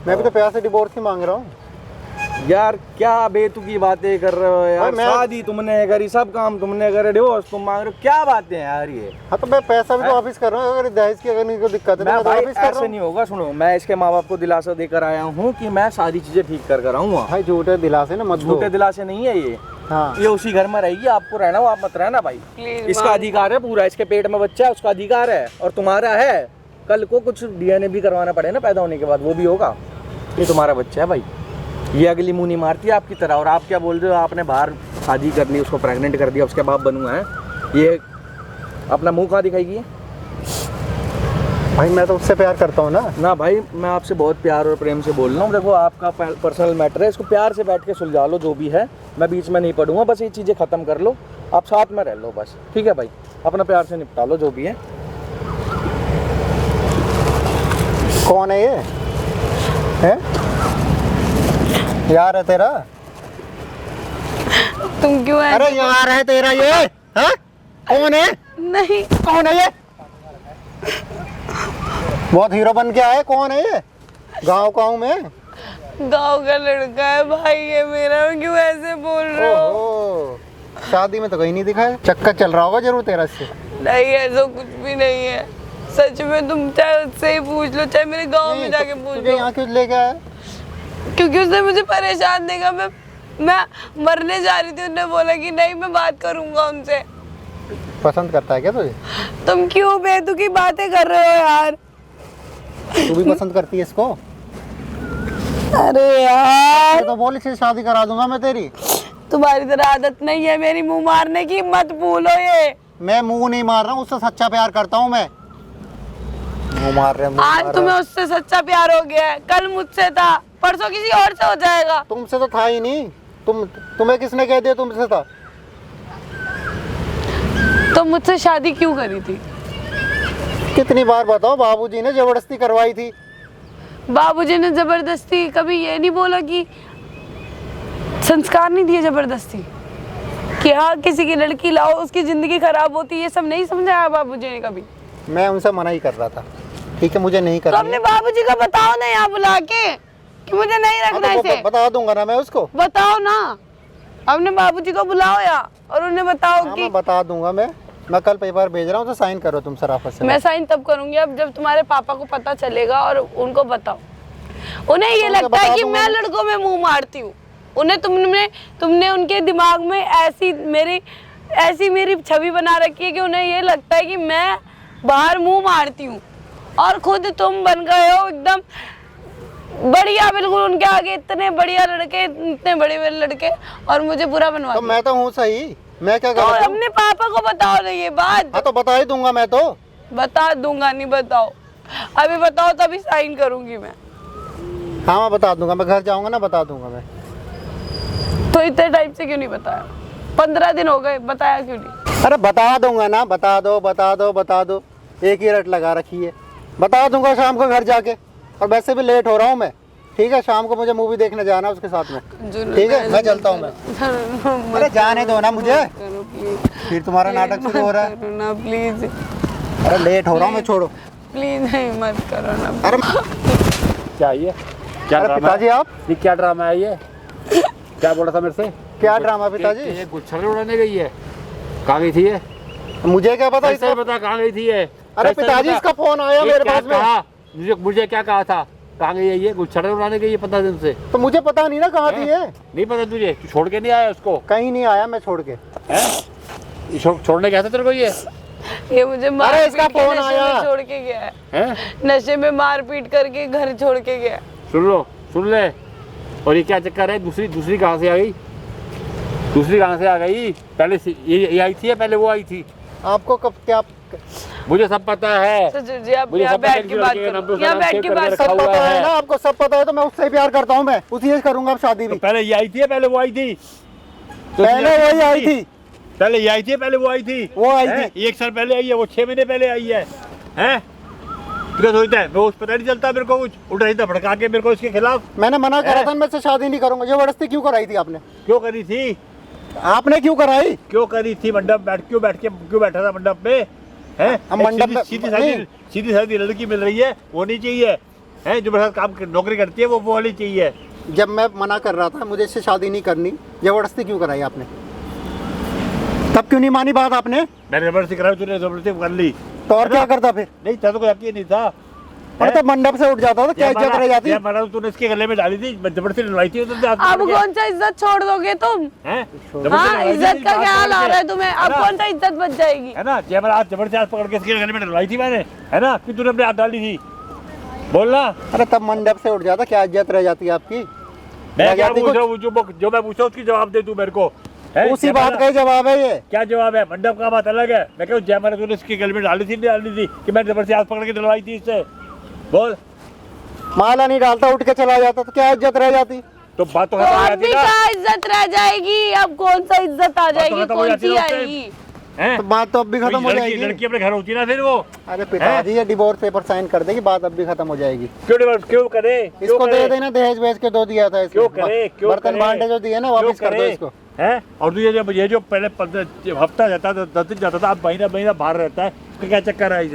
मैं भी तो प्यार से डिवोर्स ही मांग रहा हूँ। यार क्या बेतुकी बातें कर रहे हो यार, भाई मैं- शादी तुमने करी, सब काम तुमने करे, डिवोर्स तुम मांग रहे हो, क्या बातें हैं यार ये। हाँ तो मैं पैसा भी तो वापिस कर रहा हूँ, अगर दहेज की अगर इनको दिक्कत है तो मैं मैं तो भाई वापिस कर रहा ऐसे हूँ। नहीं होगा, सुनो मैं इसके माँ बाप को दिलासा देकर आया हूँ कि मैं सारी चीजें ठीक कर आऊंगा। भाई झूठे दिलासे ना मत दो। झूठे दिलासे नहीं है ये, हाँ ये उसी घर में रहेगी, आपको रहना हो आप मत रहना भाई। Please, इसका माँ। अधिकार है पूरा, इसके पेट में बच्चा है उसका अधिकार है, और तुम्हारा है। कल को कुछ डीएनए भी करवाना पड़े ना पैदा होने के बाद, वो भी होगा। ये तुम्हारा बच्चा है भाई, ये अगली मुंह नहीं मारती है आपकी तरह। और आप क्या बोल रहे हो, आपने बाहर शादी कर ली, उसको प्रेग्नेंट कर दिया, उसके बाप बनूंगा है, ये अपना मुंह कहाँ दिखाएगी? भाई मैं तो उससे प्यार करता हूँ ना। भाई मैं आपसे बहुत प्यार और प्रेम से बोल रहा हूँ। देखो आपका पर्सनल मैटर है, इसको प्यार से बैठ के सुलझा लो, जो भी है मैं बीच में नहीं पढ़ूंगा, बस ये चीज़ें ख़त्म कर लो, आप साथ में रह लो बस, ठीक है भाई? अपना प्यार से निपटा लो जो भी है। कौन है ये? है यार है तेरा? तुम क्यों अरे ऐसे यार है तेरा ये? हाँ? कौन है? नहीं, कौन है ये? बहुत हीरो बन के आए, कौन है ये? गाँव का हूँ मैं। गाँव का लड़का है भाई ये मेरा, क्यों ऐसे बोल रहे हो? ओहो, शादी में तो कहीं नहीं दिखा है, चक्कर चल रहा होगा जरूर तेरा इससे। नहीं ऐसा कुछ भी नहीं है, सच में। तुम चाहे उससे ही पूछ लो, चाहे मेरे गांव में नहीं, जाके तो पूछ तुझे लो, यहाँ क्यों लेके आया? क्योंकि उसने मुझे परेशान देखा। मैं मरने जा रही थी, उसने बोला कि नहीं मैं बात करूंगा उनसे। पसंद करता है क्या तुझे? तुम क्यों बेतुकी बातें कर रहे हो यार? तू भी पसंद करती है इसको? अरे यार, ये तो बोल इससे शादी करा दूंगा मैं तेरी। तुम्हारी तरह आदत नहीं है मेरी मुंह मारने की, मत भूलो ये। मैं मुंह नहीं मार रहा हूँ, उससे सच्चा प्यार करता हूँ मैं। मुंह मार रहे हैं, मुंह आज मार तुम्हें रहे हैं। उससे सच्चा प्यार हो गया है, कल मुझसे था, परसों किसी और से हो जाएगा। तुमसे तो था ही नहीं। तुम्हें किसने कह दिया तुमसे था? तो मुझसे शादी क्यों करी थी? कितनी बार बताओ, बाबूजी ने जबरदस्ती करवाई थी। बाबूजी ने जबरदस्ती कभी ये नहीं बोला कि संस्कार नहीं दिए जबरदस्ती, कि हाँ किसी की लड़की लाओ उसकी जिंदगी खराब होती, ये सब नहीं समझाया बाबूजी ने कभी? मैं उनसे मना ही कर रहा था, ठीक है मुझे नहीं तो करनी अपने है। बाबूजी को बताओ ना यहाँ बुला के कि मुझे नहीं हाँ, रखना तो इसे। बता दूंगा ना मैं उसको। बताओ ना, अपने बाबूजी को बुलाओ यहाँ और उन्हें बताओ हाँ, कि मैं बता दूंगा। मैं कल पेपर भेज रहा हूँ, तो साइन करो तुम सराफत से। मैं साइन तब करूंगी अब जब तुम्हारे पापा को पता चलेगा, और उनको बताओ। उन्हें ये उन्हें लगता है बता कि दूंगा मैं मैं। लड़कों में मुंह मारती हूँ। उन्हें तुमने उनके दिमाग में ऐसी मेरी छवि बना रखी है कि उन्हें ये लगता है कि मैं बाहर मुंह मारती हूँ, और खुद तुम बन गए हो एकदम बढ़िया, बिल्कुल उनके आगे इतने बढ़िया लड़के, इतने बड़े बड़े लड़के, और मुझे बुरा बनवा तो दिया। मैं तो हूँ सही, मैं क्या तो कर अपने पापा को बताओ ना ये बात। हाँ तो बता ही दूंगा मैं तो। बता दूंगा नहीं, बताओ अभी, बताओ तभी साइन करूंगी मैं। हाँ मैं बता दूंगा, मैं घर जाऊंगा ना, बता दूंगा मैं। तो इतने टाइम से क्यों नहीं बताया? 15 दिन हो गए, बताया क्यों नहीं? अरे बता दूंगा ना, बता दो, एक ही रट लगा रखी है। बता दूंगा शाम को घर जाके, और वैसे भी लेट हो रहा हूँ मैं, ठीक है? शाम को मुझे मूवी देखने जाना है उसके साथ में, ठीक है? मैं चलता हूँ मैं। अरे जाने दो ना मुझे, फिर तुम्हारा नाटक शुरू हो रहा है। ना प्लीज, अरे लेट हो रहा हूँ मैं, छोड़ो। प्लीज नहीं, मत करो ना। अरे क्या ये क्या अरे ड्रामा पिताजी है? आप ये क्या ड्रामा है ये? क्या बोला था मेरे से? क्या ड्रामा पिताजी? ये गुच्छर उड़ाने गई है? कहाँ गई थी ये? मुझे क्या पता कैसे इसका? बता कहाँ गई थी ये? अरे कैसे पिताजी बता? इसका फोन आया ये मेरे क्या पास में। कहा? मुझे क्या कहा था? कहाँ गई है ये? गुच्छर उड़ाने गई है 15 दिन से? तो मुझे पता नहीं ना कहाँ थी ये। नहीं पता तुझे? तू छोड़ के नहीं आया उसको? कहीं नहीं आया मैं छोड़ के। छोड़ने गया था तेरे को ये मुझे मार अरे इसका पीट के फोन नशे में आया। छोड़ के गया है, हैं? नशे में मार पीट करके घर छोड़ के गया है। सुन ले। और ये क्या चक्कर है? दूसरी कहाँ से आ गई? दूसरी कहाँ से आ गई? पहले ये आई थी या पहले वो आई थी? आपको कब क्या? मुझे सब पता है। सच जी, आप मुझे यहाँ सब पता है बैठ कि के बात लड़के का नाम करो, पे यहाँ उसका बैठ के नाम बात सेव सब करके करो। रखा पता हुआ है है। ना, आपको सब पता है, तो मैं उससे ही प्यार करता हूँ, मैं उसी से करूंगा अब शादी तो भी। पहले ये आई थी या पहले वो आई थी? तो पहले वही आई थी, पहले ये आई थी या पहले वो आई थी? वो आई हैं? थी। 1 साल पहले आई है, वो 6 महीने पहले आई है। हैं? तू क्या सोचता है मैं उस पता नहीं चलता मेरे को कुछ उल्टा सीधा भड़का के मेरे को इसके खिलाफ? मैंने मना करा था मैं इससे शादी नहीं करूंगा। जबरदस्ती क्यों कराई थी आपने? क्यों करी थी? आपने क्यों कराई? क्यों करी थी? मंडप क्यों बैठा था मंडप पे? है हम मंडप में सीधी सादी लड़की मिल रही है वो नहीं चाहिए है, जो मेरे साथ काम नौकरी करती है वो वाली चाहिए। जब मैं मना कर रहा था मुझे इससे शादी नहीं करनी, जबरदस्ती क्यों कराई आपने? तब क्यों नहीं मानी बात आपने? मैंने जबरदस्ती कराई, तूने जबरदस्ती कर ली तो और क्या करता फिर? नहीं था तो कोई यकीन नहीं था। और तो मंडप से उठ जाता था, क्या इज्जत रह जाती? माना तूने इसके गले में डाली थी, जबरदस्ती डलवाई थी। अब कौन सा इज्जत छोड़ दोगे तुम? हैं? हाँ, इज्जत का ख्याल आ रहा है तुम्हें, अब कौन सा इज्जत बच जाएगी? है ना, जबरदस्ती हाथ पकड़ के इसके गले में डलवाई थी मैंने, है ना, कि तूने अपने हाथ डाली थी। बोलना। अरे तब मंडप से उठ जाता, क्या इज्जत रह जाती है आपकी? मैं क्या पूछ रहा हूँ, जो मैं पूछा उसकी जवाब दे तू मेरे को। उसी बात का ही जवाब है ये। क्या जवाब है? मंडप का बात अलग है। मैं कहूँ जयमाला तूने इसके गले में डाली थी नहीं डाली थी कि मैं जबरदस्ती हाथ पकड़ के डलवाई थी इससे? बोल। माला नहीं डालता उठ के चला जाता तो क्या इज्जत रह जाती? तो बात तो खत्म हो जाती ना। क्या इज्जत रह जाएगी? अब कौन सा इज्जत आ जाएगी? कौन सी आएगी? तो बात तो अब भी खत्म हो जाएगी। लड़की अपने घर होती ना फिर वो। अरे पिताजी ये डिवोर्स पेपर साइन कर देगी, बात अब भी खत्म हो जाएगी। क्यों डिवोर्स क्यों करे? इसको दे देना, दहेज भेज के दो दिया था इसको। क्यों करे? क्यों बर्तन भांडे जो दिए ना वापस कर दो इसको। है? और तू ये जो पहले हफ्ता जाता था 10 दिन जाता था, अब महीना बाहर रहता है, इसका क्या चक्कर है?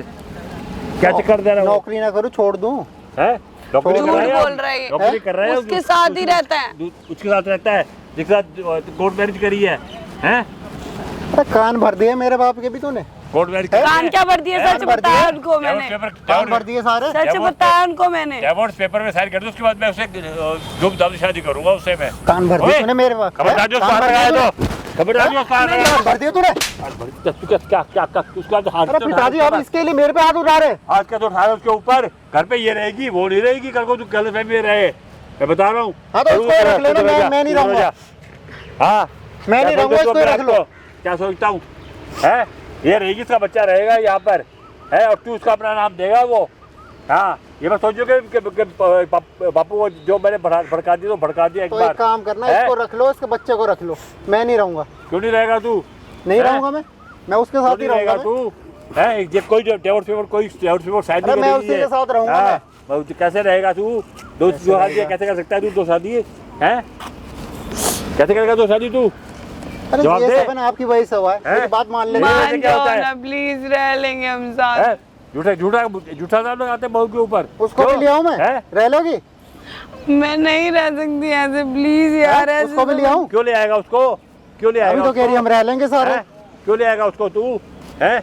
क्या चक्कर दे रहा है? नौकरी ना करूँ छोड़ दूँ? है? नौकरी झूठ कर रहा है, बोल रहा है। नौकरी कर रहा है, उसके साथ ही रहता है, उसके साथ रहता है जिसके साथ कोर्ट मैरिज करी है। हैं? अरे कान भर दिए मेरे बाप के भी तूने। कोर्ट मैरिज कान क्या भर दिए? सच बताया उनको मैंने, कान भर दिए सारे। सच बताया उनको मैंने। डिवोर्स पेपर में साइन कर दो, उसके बाद मैं उससे धूमधाम से शादी करूंगा उससे मैं। कान भर दिए तूने मेरे बाप। खबरदार जो बाहर आया तो खबरदार जो बाहर आया। कान भर दिए तूने। तू क्या उसका हाथ। अरे पिताजी आप इसके लिए मेरे पे हाथ उठा रहे? आज का तो उठा उसके ऊपर, घर पे ये रहेगी वो नहीं रहेगी, कल को तू गलतफहमी में रहे, मैं बता रहा हूँ। हाँ तो उसको रख लेना, मैं नहीं रहूंगा। हाँ मैं नहीं रहूंगा, इसको रख लो। क्या सोचता हूँ है? ये रहेगी, इसका बच्चा रहेगा यहाँ पर है, और तू उसका अपना नाम देगा वो। हाँ ये मैं सोचो कि बापू को जो मैंने भड़का दिया तो भड़का दिया एक तो बार। एक काम करना, इसको रख लो, इसके बच्चे को रख लो, मैं नहीं रहूंगा। क्यों नहीं रहेगा तू? नहीं रहूंगा मैं उसके साथ ही रहूंगा। तू है ये कोई डिवोर्स पेपर साइन मैं उसी के साथ रहूंगा। कैसे रहेगा तू? दो शादी कैसे कर सकता है तू? दो शादी है कैसे करेगा दो शादी तू? अरे ये सब है ना आपकी वजह से हुआ है, मेरी बात मान ले। मान जाओ ना प्लीज, रह लेंगे हम साथ। झूठा साथ लगाते बहू के ऊपर। उसको भी ले आऊं मैं? रह लोगी? मैं नहीं रह सकती ऐसे, प्लीज यार। ऐसे उसको भी ले आऊं? क्यों ले आएगा उसको? क्यों ले आएगा? अभी तो कह रही हम रह लेंगे सारे। क्यों ले आएगा उसको तू? है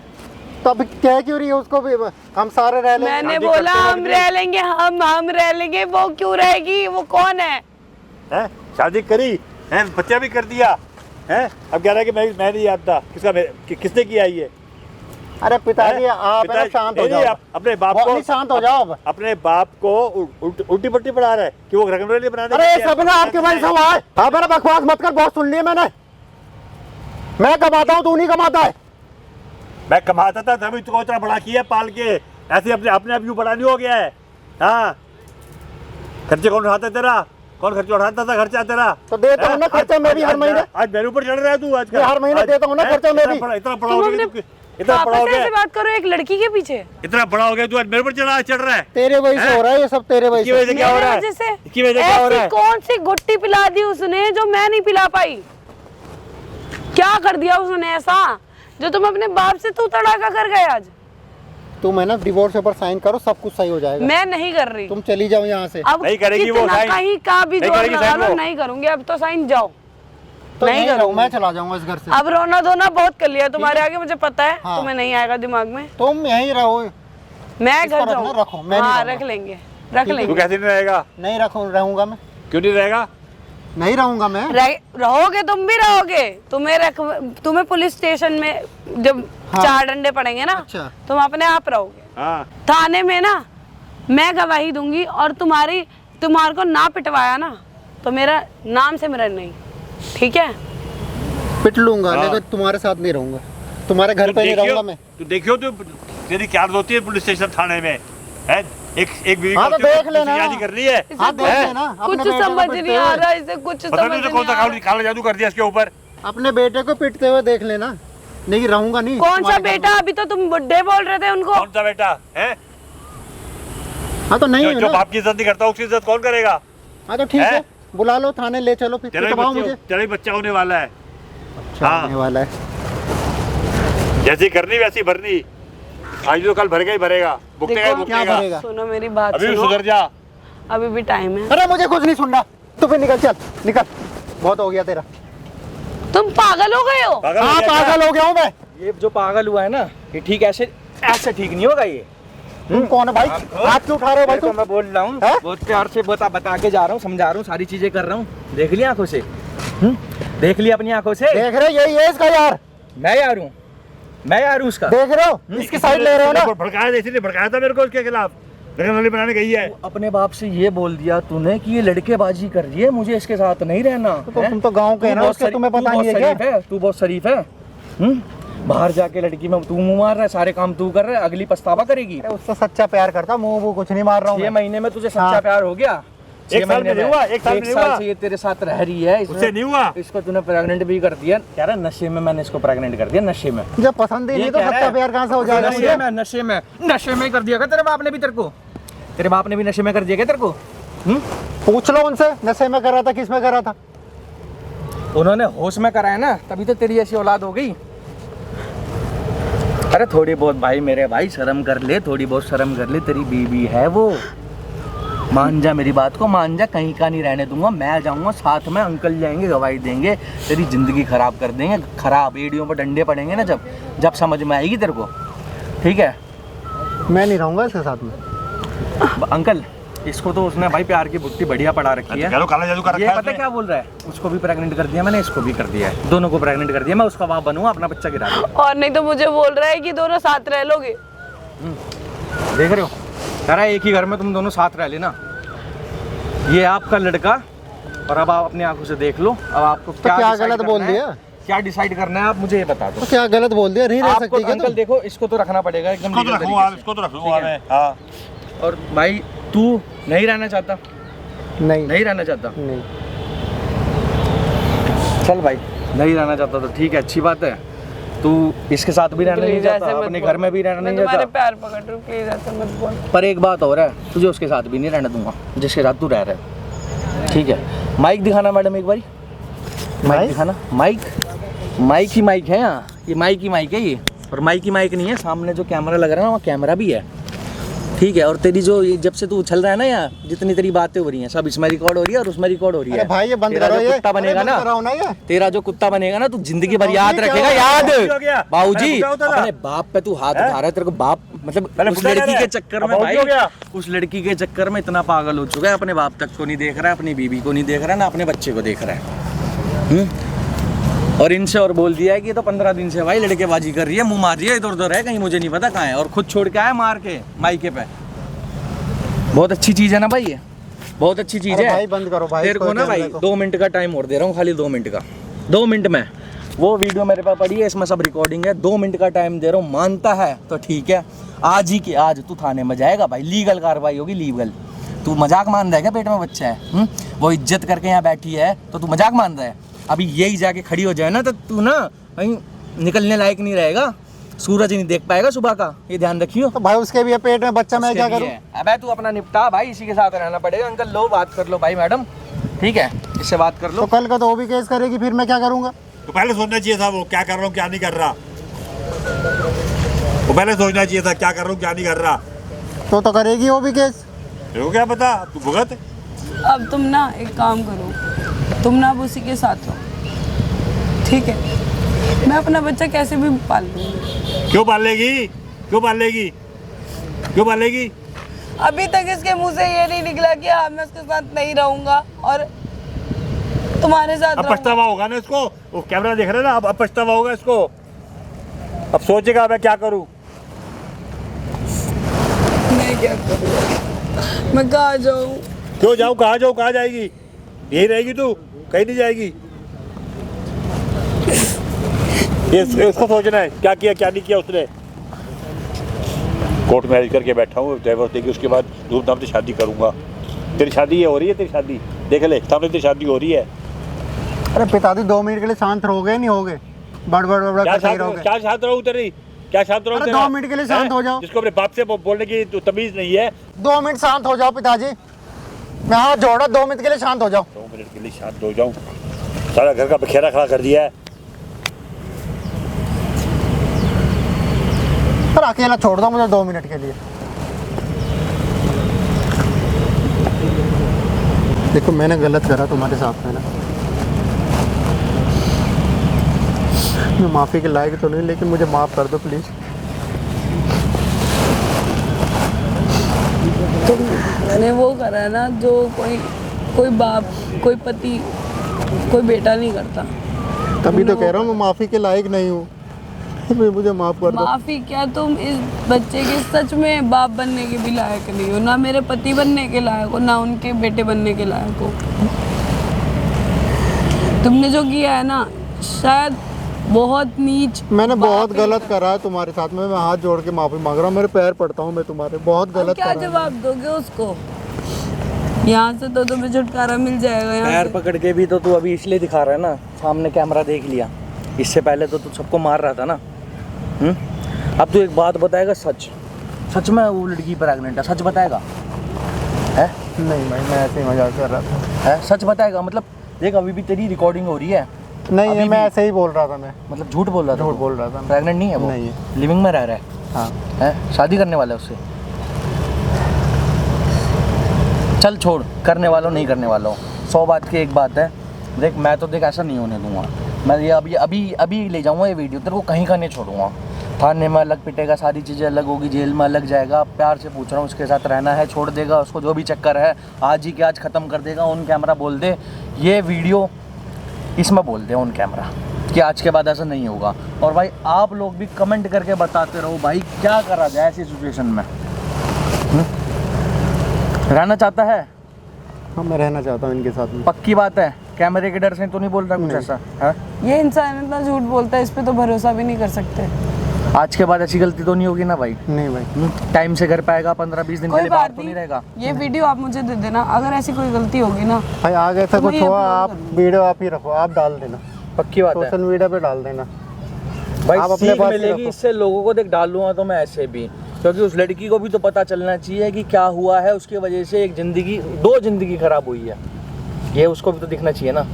तो अब कह क्यों रही है उसको भी हम सारे रह लेंगे? मैंने बोला हम रह लेंगे, हम रह लेंगे, वो क्यों रहेगी? वो कौन है? शादी करी है, बच्चा भी कर दिया है, अब कह रहा है कि मैं नहीं याद था। किसने किया ये? अरे पिताजी आप है ना शांत हो जाओ। अपने बाप को शांत हो जाओ। अब अपने बाप को उल्टी पट्टी पढ़ा रहा है कि वो रकम लिए बनाने। अरे सब ना आपके वजह से हुआ है। आप मेरा बकवास मत कर, बहुत सुन लिया मैंने। मैं कमाता हूँ, तू नहीं कमाता है। मैं कमाता था तभी तुझको इतना बड़ा किया पाल के, ऐसे अपने आप यूँ बड़ा नहीं हो गया है। हाँ खर्चे कौन उठाता तेरा? कौन खर्चा उठाता था खर्चा तेरा? तो देता हूँ ना खर्चा मैं भी हर महीने। आज मेरे ऊपर चढ़ रहा है तू आज हर महीने देता हूँ ना खर्चा मैं भी। इतना बड़ा हो गया, इतना बड़ा हो गया। बात करो एक लड़की के पीछे, इतना बड़ा हो गया तू आज मेरे ऊपर चढ़ रहा है। तेरे वजह से हो रहा है ये सब, तेरे वजह से। क्या हो रहा है? इसकी वजह क्या हो रहा है? कौन सी गुट्टी पिला दी उसने जो मैं नहीं पिला पाई? क्या कर दिया उसने ऐसा जो तुम अपने बाप से तू तड़ाका कर गए आज? तुम है ना डिवोर्स पेपर साइन करो, सब कुछ सही हो जाएगा। मैं नहीं कर रही। तुम चली जाओ यहाँ से। अब नहीं करेगी वो साइन। कहीं का भी जोर लगा लो, नहीं करूंगी अब तो साइन। जाओ तो नहीं करूँ, मैं चला जाऊंगा इस घर से। अब रोना धोना बहुत कर लिया तुम्हारे आगे, मुझे पता है। हाँ। तुम्हें नहीं आएगा दिमाग में। तुम यहीं रहो, मैं घर जाऊँ। रखो, मैं हाँ रख लेंगे, रख लेंगे। तू कैसे नहीं रहेगा? नहीं रहूंगा मैं। क्यों नहीं रहेगा? नहीं रहूंगा मैं। रहोगे, तुम भी रहोगे। तुम्हें पुलिस स्टेशन में जब 4 डंडे पड़ेंगे ना, तुम अपने आप रहोगे। थाने में ना मैं गवाही दूंगी, और तुम्हारे को ना पिटवाया ना तो मेरा नाम से मेरा नहीं, ठीक है? पिट लूंगा लेकिन तुम्हारे साथ नहीं रहूंगा, तुम्हारे घर पे नहीं रहूंगा मैं। तू देखियो तो तेरी क्या होती है पुलिस स्टेशन थाने में है? एक हाँ तो देख लेना, शादी कर ली है। हाँ देख लेना। कुछ समझ नहीं आ रहा इसे, कुछ समझ नहीं आ रहा। काला जादू कर दिया इसके ऊपर। अपने बेटे को पिटते हुए देख लेना। नहीं रहूंगा नहीं। कौन सा बेटा? अभी तो तुम बुड्ढे बोल रहे थे उनको। कौन सा बेटा है? हाँ तो नहीं है जो ना। बाप की इज्जत नहीं करता उसकी इज्जत कौन करेगा? हाँ तो ठीक है, बुला लो थाने, ले चलो फिर दबाओ मुझे। तेरा ही बच्चा होने वाला है। अच्छा होने वाला है। जैसी करनी वैसी भरनी, आज तो कल भरेगा ही भरेगा, भुगतेगा ही देखो, क्या भुगतेगा। भरेगा? सुनो मेरी बात अभी सुनो, सुधर जा। अभी भी टाइम है। अरे मुझे कुछ नहीं सुनना, तू फिर निकल, चल निकल, बहुत हो गया तेरा। तुम पागल हो गए हो? पागल हो हाँ गया क्या? पागल हो गया हूँ मैं। ये जो पागल हुआ है ना, ये ठीक ऐसे ऐसे ठीक नहीं होगा ये। तुम कौन है भाई? हाथ क्यों उठा रहे हो भाई तो तुम? मैं बोल रहा हूँ, हैं? बहुत प्यार से बता के जा रहा हूँ, समझा रहा हूँ, सारी चीजें कर रहा हूँ। देख लिया आंखों से? देख लिया अपनी आंखों से? देख रहे हो, यही है इसका यार। मैं यार हूँ, मैं यार हूँ उसका। देख रहे हो, इसकी साइड ले रहे हो ना। भड़काया, इसीलिए भड़काया था मेरे को उसके खिलाफ, लेकिन रंगोली बनाने गई है। अपने बाप से ये बोल दिया तूने कि ये लड़केबाजी कर रही है, मुझे इसके साथ नहीं रहना। तो तुम तो गांव के हैं ना, उसके तुम्हें पता नहीं है क्या? तू बहुत शरीफ है। बाहर जाके लड़की में तू मुंह मार रहा है, सारे काम तू कर रहा है, अगली पछतावा करेगी। अरे उससे सच्चा प्यार करता, मुंह वो कुछ नहीं मार रहा हूँ 6 मैं। महीने में तुझे सच्चा हाँ। प्यार हो गया? 1 साल में नहीं हुआ, 1 साल में नहीं हुआ। से ये तेरे साथ रह रही है, उससे नहीं हुआ। इसको तूने प्रेग्नेंट भी कर दिया। कह रहा नशे में मैंने इसको प्रेग्नेंट कर दिया, नशे में। जब पसंद ही नहीं तो सच्चा प्यार कहाँ से हो जाएगा मुझे? नशे में कर दिया क्या तेरे बाप ने भी तेरे को? तेरे बाप ने भी नशे में कर दिया क्या तेरे को? पूछ लो उनसे, नशे में करा था, किस में करा था? उन्होंने होश में कराया ना, तभी तो तेरी ऐसी औलाद हो गई। अरे थोड़ी बहुत भाई, मेरे भाई शर्म कर ले, थोड़ी बहुत शर्म कर ले, तेरी बीवी है वो। मान जा मेरी बात को, मान जा, कहीं का नहीं रहने दूंगा। मैं जाऊंगा साथ में, अंकल जाएंगे, गवाही देंगे, तेरी जिंदगी खराब कर देंगे, खराब एड़ियों पर डंडे पड़ेंगे ना, जब समझ में आएगी तेरे को, ठीक है? मैं नहीं रहूंगा इसके साथ में। अंकल, इसको तो उसने भाई प्यार की बुट्टी बढ़िया पड़ा रखी है। काला जादू कर ये रखा है पता उसने। क्या बोल रहा है? उसको भी प्रेग्नेंट कर दिया मैंने, इसको भी कर दिया है, दोनों को प्रेग्नेंट कर दिया। मैं उसका बाप बनूंगा, अपना बच्चा गिरा दूंगा। और नहीं तो मुझे बोल रहा है कि दोनों साथ रह लोगे। देख रहे हो, कह रहा है एक ही घर में तुम दोनों साथ रह लेना। ये आपका लड़का, और अब आप अपनी आंखों से देख लो। अब आपको क्या decide गलत करना बोल है? दिया? क्या डिसाइड करना है आप मुझे ये बता दो। तो क्या गलत बोल दिया? नहीं रह आपको सकती क्या अंकल तुम? देखो, इसको तो रखना पड़ेगा एकदम इसको तो legal रखूंगा, तरीके से। इसको तो रखूंगा ठीक है? मैं। हाँ। और भाई तू नहीं रहना चाहता? नहीं नहीं रहना चाहता? नहीं। चल भाई, नहीं रहना चाहता तो ठीक है, अच्छी बात है। तू इसके साथ भी रहना नहीं प्लीज ऐसे चाहता, मत अपने बोल। घर में भी रहना मैं नहीं तुम्हारे चाहता। प्यार पकड़ रहा हूँ, प्लीज ऐसे मत बोल। पर एक बात और है, तुझे उसके साथ भी नहीं रहने दूंगा जिसके साथ तू रह रहा है, ठीक है? माइक दिखाना मैडम एक बारी, माइक दिखाना। माइक ही माइक है यहाँ, ये माइक ही माइक है ये। और माइक ही माइक नहीं है, सामने जो कैमरा लग रहा है ना, वहाँ कैमरा भी है, ठीक है? और तेरी जो जब से तू उछल रहा है ना यहाँ, जितनी तेरी बातें हो रही हैं सब इसमें रिकॉर्ड हो रही है और उसमें रिकॉर्ड हो रही है। अरे भाई ये बंद तेरा करो, जो ये कुत्ता बनेगा ना, ये तेरा जो कुत्ता बनेगा ना, तू जिंदगी भर बाबूजी, याद क्या रखेगा, हो गया? याद। हो गया? बाबूजी, पहले बुढ़ा होता था। अपने बाप पे तू हाथ उठा रहा है, तेरे को बाप मतलब पहले उस बुढ़ा लड़की रहा के है। चक्कर अब में बाबूजी भाई, हो गया। उस लड़की के चक्कर में इतना पागल हो चुका है, अपने बाप तक को नहीं देख रहा है, अपनी बीवी को नहीं देख रहा है, ना अपने बच्चे को देख रहा है। और इनसे और बोल दिया है कि ये तो 15 दिन से भाई लड़केबाजी कर रही है, मुंह मार रही है, इधर उधर है, कहीं मुझे नहीं पता कहाँ है, और खुद छोड़ के आया मार के मायके पे। बहुत अच्छी चीज है ना भाई, ये बहुत अच्छी चीज अरे है। भाई बंद करो भाई तेरे को ना भाई 2 मिनट का टाइम और दे रहा हूँ, खाली 2 मिनट का, 2 मिनट में। वो वीडियो मेरे पास पड़ी है, इसमें सब रिकॉर्डिंग है, 2 मिनट का टाइम दे रहा हूँ, मानता है तो ठीक है, आज ही के आज तू थाने में जाएगा भाई, लीगल कार्रवाई होगी, लीगल। तू मजाक मान रहा है क्या? पेट में बच्चा है, वो इज्जत करके यहाँ बैठी है तो तू मजाक मान रहा है? अभी यही जाके खड़ी हो जाए ना तो तू ना कहीं निकलने लायक नहीं रहेगा, सूरज नहीं देख पाएगा सुबह का, ये ध्यान रखियो। तो भाई उसके भी है पेट में बच्चा, मैं क्या करूं? अबे तू अपना निपटा भाई, इसी के साथ रहना पड़ेगा। अंकल लो बात कर लो भाई, मैडम ठीक है, इससे बात कर लो। तो कल का तो वो भी केस करेगी, फिर मैं क्या करूंगा? तो पहले सोचना चाहिए था वो क्या कर रहा हूँ क्या नहीं कर रहा, वो पहले सोचना चाहिए था क्या कर रहा हूँ क्या नहीं कर रहा। तो करेगी वो भी केस। तेरे को क्या पता, तू भुगत। अब तुम ना एक काम करो, तुम ना अब उसी के साथ रहो, ठीक है? मैं अपना बच्चा कैसे भी पाल लूँगी। क्यों पालेगी, क्यों पालेगी, क्यों पालेगी? अभी तक इसके मुंह से ये नहीं निकला कि हाँ मैं उसके साथ नहीं रहूंगा और तुम्हारे साथ अब रहूंगा। पछतावा होगा ना इसको, वो कैमरा देख रहे ना, अब पछतावा होगा इसको, अब सोचेगा मैं क्या करूं। मैं क्या करूँ, मैं कहाँ जाऊँ? क्यों जाऊं, कहाँ जाऊं, कहाँ जाएगी? यही रहेगी तू, कहीं नहीं जाएगी। ये इसको सोचना है क्या किया क्या नहीं किया उसने। कोर्ट मैरिज करके बैठा हूँ, डाइवोर्स देगी, उसके बाद धूमधाम से शादी करूंगा। तेरी शादी ये हो रही है, तेरी शादी देख ले, सामने तेरी शादी हो रही है। अरे पिताजी 2 मिनट के लिए शांत रहोगे नहीं होगे? बड़ क्या शांत रहूं तेरी? क्या शांत रहो? अरे 2 मिनट के लिए शांत हो जाओ। जिसको अपने बाप से बोलने की तो तमीज नहीं है। 2 मिनट शांत हो जाओ पिताजी, मैं हाथ जोड़ा, 2 मिनट के लिए शांत हो जाओ। 2 मिनट के लिए शांत हो जाऊं? सारा घर का बखेरा खड़ा कर दिया है। पर अकेला छोड़ दो मुझे 2 मिनट के लिए। देखो मैंने गलत करा तुम्हारे साथ में ना, मैं माफ़ी के लायक तो नहीं, लेकिन मुझे माफ़ कर दो प्लीज़। तो मैंने वो करा है ना जो कोई बाप, कोई पति, कोई बेटा नहीं करता। तभी तो कह रहा हूँ मैं माफ़ी के लायक नहीं हूँ, मुझे माफ़ कर दो। माफी क्या, तुम इस बच्चे के सच में बाप बनने के भी लायक नहीं हो, ना मेरे पति बनने के लायक हो, ना उनके बेटे बनने के लायक हो। तुमने जो किया है ना शायद बहुत नीच। मैंने बहुत बाप गलत करा है तुम्हारे साथ में, मैं हाथ जोड़ के माफ़ी मांग रहा हूँ, मेरे पैर पड़ता हूँ मैं तुम्हारे, बहुत अब गलत क्या करा है। जवाब दोगे उसको? यहाँ से तो तुम्हें छुटकारा मिल जाएगा। यहाँ पैर से पकड़ के भी तो तू अभी इसलिए दिखा रहा है ना, सामने कैमरा देख लिया, इससे पहले तो तू सबको मार रहा था ना। अब तू एक बात बताएगा, सच सच में वो लड़की प्रेग्नेंट है, सच बताएगा? है नहीं भाई मैं ऐसे ही मजाक कर रहा था। है सच बताएगा? मतलब देख अभी भी तेरी रिकॉर्डिंग हो रही है। नहीं अभी है, मैं भी? ऐसे ही बोल रहा था मैं, मतलब झूठ बोल रहा था? झूठ बोल रहा था मैं। प्रेग्नेंट नहीं है वो? नहीं है। लिविंग में रह रहा है? हाँ है शादी करने वाला है उससे? चल छोड़, करने वाला हो नहीं करने वाला हो, 100 बात की एक बात है। देख मैं तो देख ऐसा नहीं होने दूंगा, मैं ये अभी अभी अभी ले जाऊंगा ये वीडियो, तेरे को कहीं का नहीं छोड़ूंगा। थाने में अलग पिटेगा, सारी चीज़ें अलग होगी, जेल में अलग जाएगा। प्यार से पूछ रहा हूँ, उसके साथ रहना है, छोड़ देगा उसको, जो भी चक्कर है आज ही के आज ख़त्म कर देगा। ऑन कैमरा बोल दे, ये वीडियो इसमें बोल दे ऑन कैमरा कि आज के बाद ऐसा नहीं होगा। और भाई आप लोग भी कमेंट करके बताते रहो भाई क्या करा जाए ऐसी सिचुएशन में। रहना चाहता है? हाँ मैं रहना चाहता हूँ इनके साथ में। पक्की बात है? कैमरे के डर से तो नहीं बोल रहा कुछ ऐसा है? ये इंसान इतना झूठ बोलता है, इस पे तो भरोसा भी नहीं कर सकते। आज के बाद ऐसी गलती तो नहीं होगी ना भाई? नहीं भाई। टाइम से घर पे आएगा, 15-20 दिन के कोई लिए बाहर बात तो नहीं रहेगा? ये वीडियो आप मुझे दे देना, अगर ऐसी कोई गलती होगी ना भाई आगे ऐसा तो मैं कुछ ये हुआ अपलोड आप करूंगी। वीडियो आप ही रखो, आप डाल देना, पक्की बात है सोशल मीडिया पे डाल देना भाई। आप अपने सीख पास ही मिलेगी रखो। इससे लोगों को। देख डालूंगा तो मैं ऐसे भी, क्योंकि उस लड़की को भी तो पता चलना चाहिए कि क्या हुआ है, उसकी वजह से एक जिंदगी, 2 जिंदगी खराब हुई है, ये उसको भी तो दिखना चाहिए ना।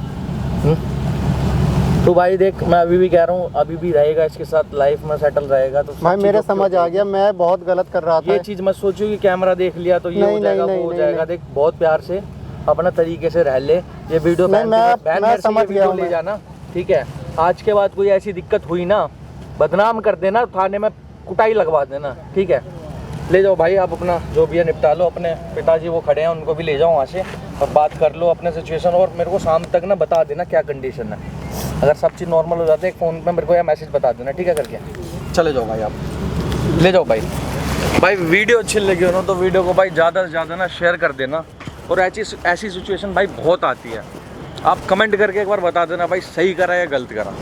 तो भाई देख मैं अभी भी कह रहा हूँ, अभी भी रहेगा इसके साथ, लाइफ में सेटल रहेगा। तो भाई मेरे समझ आ गया, मैं बहुत गलत कर रहा था। ये चीज़ मत सोचो कि कैमरा देख लिया तो ये नहीं, हो जाएगा नहीं, वो हो नहीं, जाएगा। नहीं। देख बहुत प्यार से अपना तरीके से रह ले। ये वीडियो नहीं, मैं बहन समझ गया हूँ ले मैं। जाना, ठीक है? आज के बाद कोई ऐसी दिक्कत हुई ना, बदनाम कर देना, थाने में कुटाई लगवा देना, ठीक है? ले जाओ भाई आप अपना जो भी है निपटा लो। अपने पिताजी वो खड़े हैं, उनको भी ले जाओ वहाँ से और बात कर लो अपने सिचुएशन। और मेरे को शाम तक ना बता देना क्या कंडीशन है। अगर सब चीज़ नॉर्मल हो जाता है, एक फ़ोन पे मेरे को या मैसेज बता देना, ठीक है? करके चले जाओ भाई, आप ले जाओ भाई। भाई वीडियो अच्छी लगी हो ना तो वीडियो को भाई ज़्यादा से ज़्यादा ना शेयर कर देना। और ऐसी सिचुएशन भाई बहुत आती है, आप कमेंट करके एक बार बता देना भाई सही करा या गलत करा।